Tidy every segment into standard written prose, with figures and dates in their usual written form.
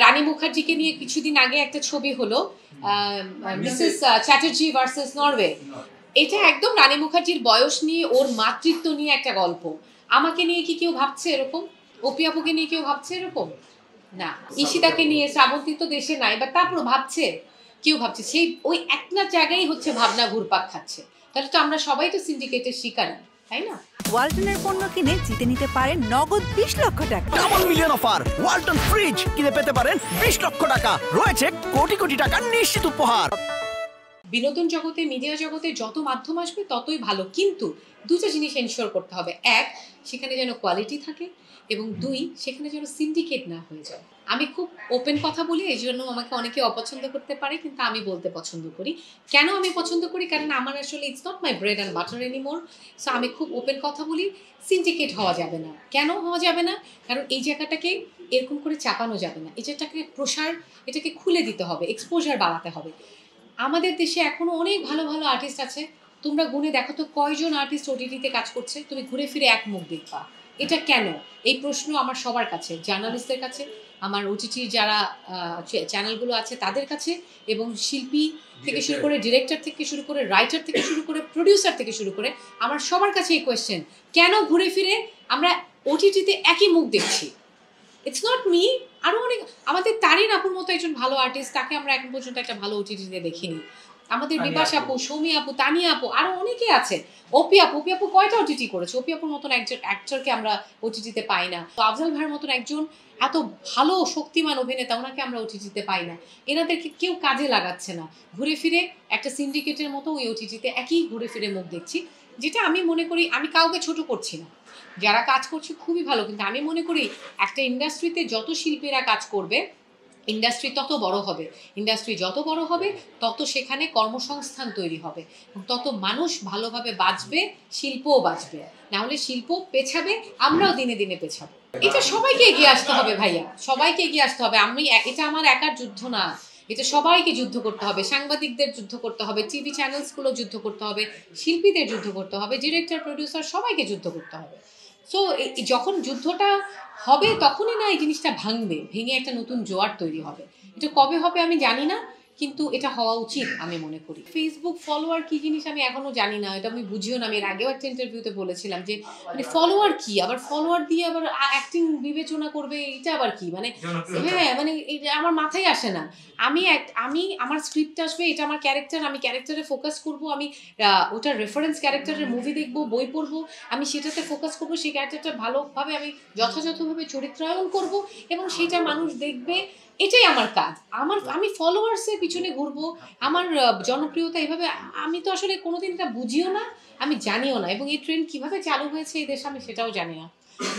রানী মুখার্জিকে নিয়ে কিছুদিন আগে একটা ছবি হলো, মিসেস চ্যাটার্জি ভার্সেস নরওয়ে। এটা একদম রানী মুখার্জির বয়স নিয়ে, ওর মাতৃত্ব নিয়ে একটা গল্প। আমাকে নিয়ে কি কেউ ভাবছে এরকম? অপি আপুকে নিয়ে কেউ ভাবছে এরকম? না। ঈশিতাকে নিয়ে, শ্রাবন্তী তো দেশে নাই, বা তারপর ভাবছে, কেউ ভাবছে? সেই ওই একটা জায়গায় হচ্ছে ভাবনা ঘুরপাক খাচ্ছে। তাহলে তো আমরা সবাই তো সিন্ডিকেটের শিকার, তাই না? ওয়ালটনের পণ্য কিনে জিতে নিতে পারেন নগদ 20 লক্ষ টাকা। Double million offer, Walton fridge কিনে পেতে পারেন 20 লক্ষ টাকা, রয়েছে কোটি কোটি টাকার নিশ্চিত উপহার। বিনোদন জগতে, মিডিয়া জগতে যত মাধ্যম আসবে ততই ভালো, কিন্তু দুটো জিনিস এনশিওর করতে হবে। এক, সেখানে যেন কোয়ালিটি থাকে, এবং দুই, সেখানে যেন সিন্ডিকেট না হয়ে যায়। আমি খুব ওপেন কথা বলি, এই জন্য আমাকে অনেকে অপছন্দ করতে পারে, কিন্তু আমি বলতে পছন্দ করি। কেন আমি পছন্দ করি? কারণ আমার আসলে it's not my bread and butter anymore. So আমি খুব ওপেন কথা বলি। সিন্ডিকেট হওয়া যাবে না। কেন হওয়া যাবে না? কারণ এই জায়গাটাকে এরকম করে চাপানো যাবে না। এটাকে প্রসার, এটাকে খুলে দিতে হবে, এক্সপোজার বাড়াতে হবে। আমাদের দেশে এখনো অনেক ভালো ভালো আর্টিস্ট আছে। তোমরা গুনে দেখো তো কয়জন আর্টিস্ট ওটিটিতে কাজ করছে? তুমি ঘুরে ফিরে এক মুখ দেখবা। এটা কেন? এই প্রশ্ন আমার সবার কাছে, জার্নালিস্টদের কাছে, আমার ওটিটির যারা চ্যানেলগুলো আছে তাদের কাছে, এবং শিল্পী থেকে শুরু করে, ডিরেক্টর থেকে শুরু করে, রাইটার থেকে শুরু করে, প্রডিউসার থেকে শুরু করে, আমার সবার কাছে এই কোয়েশ্চেন, কেন ঘুরে ফিরে আমরা ওটিটিতে একই মুখ দেখছি? ইটস নট মি, আরও অনেক, আমাদের তারিন আপুর মতো একজন ভালো আর্টিস্ট, তাকে আমরা এখন পর্যন্ত একটা ভালো ওটিটিতে দেখিনি। আমাদের বিপাশ আপু, সৌমি আপু, তানিয়া আপু, আরও অনেকে আছে। অপি আপু কয়টা ওটিটি করেছে? অপি আপুর মতন একজন অ্যাক্টরকে আমরা ওটিটিতে পাই না। তো আফজাল ভাইয়ের মতন একজন এত ভালো শক্তিমান অভিনেতা, ওনাকে আমরা ওটিটিতে পাই না। এনাদেরকে কেউ কাজে লাগাচ্ছে না। ঘুরে ফিরে একটা সিন্ডিকেটের মতো ওই ওটিটিতে একই ঘুরে ফিরে মুখ দেখছি, যেটা আমি মনে করি, আমি কাউকে ছোট করছি না, যারা কাজ করছে খুবই ভালো, কিন্তু আমি মনে করি একটা ইন্ডাস্ট্রিতে যত শিল্পীরা কাজ করবে, ইন্ডাস্ট্রি তত বড় হবে। ইন্ডাস্ট্রি যত বড় হবে, তত সেখানে কর্মসংস্থান তৈরি হবে, তত মানুষ ভালোভাবে বাঁচবে, শিল্পও বাঁচবে। না হলে শিল্প পেছাবে, আমরাও দিনে দিনে পেছাবো। এটা সবাইকে এগিয়ে আসতে হবে ভাইয়া, সবাইকে এগিয়ে আসতে হবে। এটা আমার একার যুদ্ধ না, এটা সবাইকে যুদ্ধ করতে হবে। সাংবাদিকদের যুদ্ধ করতে হবে, টিভি চ্যানেলসগুলো যুদ্ধ করতে হবে, শিল্পীদের যুদ্ধ করতে হবে, ডিরেক্টর, প্রডিউসার, সবাইকে যুদ্ধ করতে হবে। সো যখন যুদ্ধটা হবে, তখনই না এই জিনিসটা ভাঙবে, ভেঙে একটা নতুন জোয়ার তৈরি হবে। এটা কবে হবে আমি জানি না, কিন্তু এটা হওয়া উচিত আমি মনে করি। ফেসবুক ফলোয়ার কি জিনিস আমি এখনো জানি না, এটা আমি বুঝিও না। আমি এর আগেও একটা ইন্টারভিউতে বলেছিলাম যে মানে ফলোয়ার কি, আবার ফলোয়ার দিয়ে আবার অ্যাক্টিং বিবেচনা করবে, এটা আবার কি মানে? হ্যাঁ, মানে আমার মাথায় আসে না। আমি আমার স্ক্রিপ্ট আসবে, এটা আমার ক্যারেক্টার, আমি ক্যারেক্টারে ফোকাস করব, আমি ওটার রেফারেন্স ক্যারেক্টারের মুভি দেখবো, বই পড়বো, আমি সেটাতে ফোকাস করবো, সেই ক্যারেক্টারটা ভালোভাবে আমি যথাযথভাবে চরিত্রায়ন করব, এবং সেটা মানুষ দেখবে। এটাই আমার কাজ। আমি ফলোয়ার্সের পিছনে ঘুরবো, আমার জনপ্রিয়তা এইভাবে, আমি তো আসলে কোনোদিন এটা বুঝিও না, আমি জানিও না, এবং এই ট্রেন্ড কীভাবে চালু হয়েছে এই দেশে আমি সেটাও জানি না।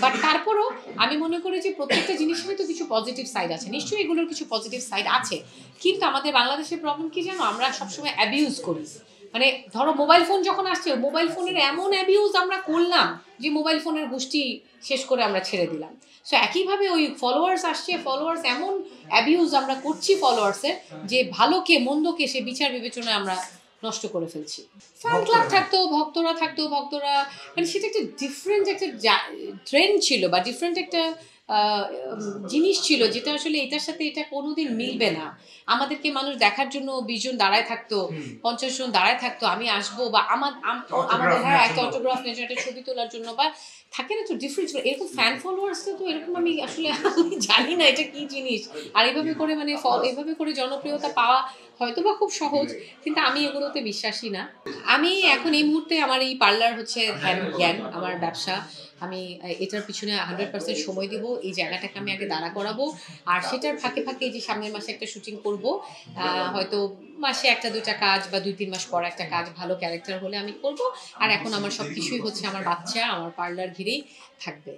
বাট তারপরও আমি মনে করি যে প্রত্যেকটা জিনিসেরই তো কিছু পজিটিভ সাইড আছে, নিশ্চয়ই এগুলোর কিছু পজিটিভ সাইড আছে। কিন্তু আমাদের বাংলাদেশের প্রবলেম কি জানো? আমরা সবসময় অ্যাবিউজ করি। মানে ধরো মোবাইল ফোন যখন আসছে, মোবাইল ফোনের এমন অ্যাবিউজ আমরা করলাম যে মোবাইল ফোনের গোষ্ঠী শেষ করে আমরা ছেড়ে দিলাম। সো একইভাবে ওই ফলোয়ার্স আসছে, ফলোয়ার্স এমন অ্যাবিউজ আমরা করছি ফলোয়ার্সের, যে ভালোকে মন্দকে সে বিচার বিবেচনায় আমরা নষ্ট করে ফেলছি। ফ্যান ক্লাব থাকতো, ভক্তরা মানে সেটা একটা ডিফারেন্ট একটা ট্রেন্ড ছিল, বা ডিফারেন্ট একটা জিনিস ছিল, যেটা আসলে এটার সাথে এটা কোনোদিন মিলবে না। আমাদেরকে মানুষ দেখার জন্য 20 জন দাঁড়ায় থাকতো, 50 জন দাঁড়ায় থাকতো, আমি আসবো, বা আমাদের হ্যাঁ একটা অটোগ্রাফ নেওয়ার জন্য, একটা ছবি তোলার জন্য, বা থাকে না তো ডিফারেন্স। এরকম ফ্যান ফলোয়ার্সটা তো এরকম আমি আসলে জানি না এটা কি জিনিস। আর এইভাবে করে মানে এইভাবে করে জনপ্রিয়তা পাওয়া হয়তো বা খুব সহজ, কিন্তু আমি এগুলোতে বিশ্বাসী না। আমি এখন এই মুহূর্তে আমার এই পার্লার হচ্ছে জ্ঞান, আমার ব্যবসা। আমি এটার পিছনে 100% সময় দিব, এই জায়গাটাকে আমি আগে দাঁড়া করাবো, আর সেটার ফাঁকে ফাঁকে যে সামনের মাসে একটা শুটিং করব, হয়তো মাসে 1-2টা কাজ, বা 2-3 মাস পর একটা কাজ, ভালো ক্যারেক্টার হলে আমি করব। আর এখন আমার সব কিছুই হচ্ছে আমার বাচ্চা, আমার পার্লার ঘিরেই থাকবে।